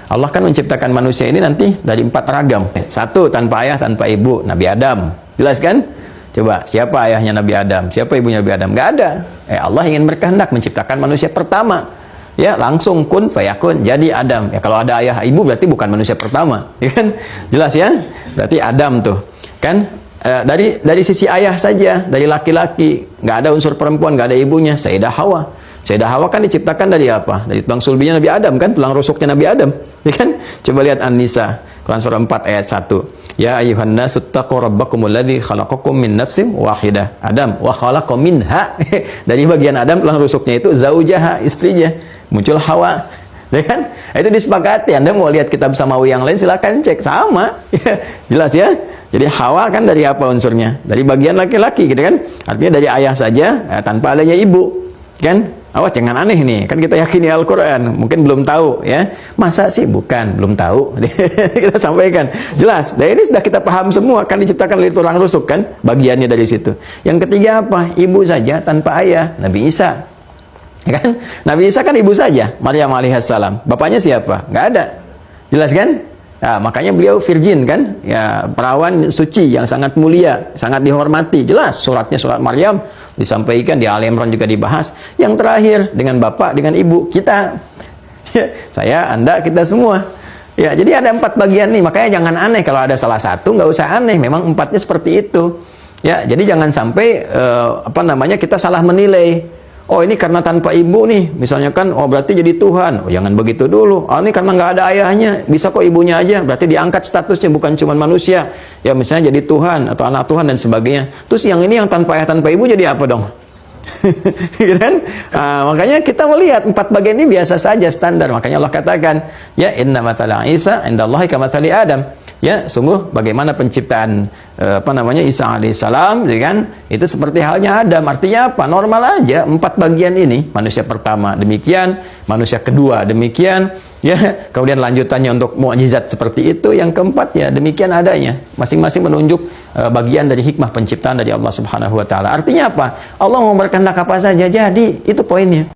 Allah kan menciptakan manusia ini nanti dari 4 ragam. Satu, tanpa ayah, tanpa ibu, Nabi Adam. Jelas kan? Coba, siapa ayahnya Nabi Adam? Siapa ibunya Nabi Adam? Nggak ada. Allah ingin berkehendak menciptakan manusia pertama. Ya, langsung kun fayakun, jadi Adam. Ya, kalau ada ayah ibu berarti bukan manusia pertama. Ya kan? Jelas ya? Berarti Adam tuh. Kan? Dari sisi ayah saja, dari laki-laki, nggak ada unsur perempuan, nggak ada ibunya. Sayyidah Hawa. Sayyidah Hawa kan diciptakan dari apa? Dari tulang sulbinya Nabi Adam kan? Tulang rusuknya Nabi Adam. Ya kan? Coba lihat An-Nisa, Quran surah 4 ayat 1. Ya ayuhan nasu taqu rabbakumul ladzi khalaqakum min nafsin wahidah. Adam wa khalaqa minha. Dari bagian Adam tulang rusuknya itu zaujaha, istrinya. Muncul Hawa. Ya kan? Itu disepakati. Anda mau lihat kitab samawi yang lain silakan cek, sama. Jelas ya? Jadi Hawa kan dari apa unsurnya? Dari bagian laki-laki gitu kan? Artinya dari ayah saja tanpa adanya ibu. Kan? Awas jangan aneh nih, kan kita yakini Al-Quran, mungkin belum tahu ya. Masa sih? Bukan, belum tahu. Kita sampaikan, jelas. Dan ini sudah kita paham semua, kan diciptakan dari tulang rusuk kan, bagiannya dari situ. Yang ketiga apa? Ibu saja tanpa ayah, Nabi Isa. Ya kan? Nabi Isa kan ibu saja, Maryam alaihissalam. Bapaknya siapa? Nggak ada. Jelas kan? Nah, makanya beliau virgin kan, ya perawan suci yang sangat mulia, sangat dihormati. Jelas suratnya surat Maryam disampaikan, di Al Imran juga dibahas. Yang terakhir dengan bapak, dengan ibu kita, ya, saya, Anda, kita semua. Ya, jadi ada 4 bagian nih. Makanya jangan aneh kalau ada salah satu, nggak usah aneh. Memang 4-nya seperti itu. Ya, jadi jangan sampai kita salah menilai. Oh ini karena tanpa ibu nih, misalnya kan, oh berarti jadi Tuhan. Oh jangan begitu dulu. Oh ini karena nggak ada ayahnya, bisa kok ibunya aja. Berarti diangkat statusnya, bukan cuma manusia. Ya misalnya jadi Tuhan atau anak Tuhan dan sebagainya. Terus yang ini yang tanpa ayah tanpa ibu jadi apa dong? Gitu kan? Makanya kita melihat 4 bagian ini biasa saja, standar. Makanya Allah katakan, ya inna mathala Isa indallahi kamathali Adam. Ya, sungguh bagaimana penciptaan Isa alaihissalam, ya kan? Itu seperti halnya Adam. Artinya apa? Normal aja. 4 bagian ini, manusia pertama demikian, manusia kedua demikian, ya. Kemudian lanjutannya untuk mukjizat seperti itu, yang keempat ya demikian adanya. Masing-masing menunjuk bagian dari hikmah penciptaan dari Allah Subhanahu wa taala. Artinya apa? Allah mau berkehendak apa saja jadi, itu poinnya.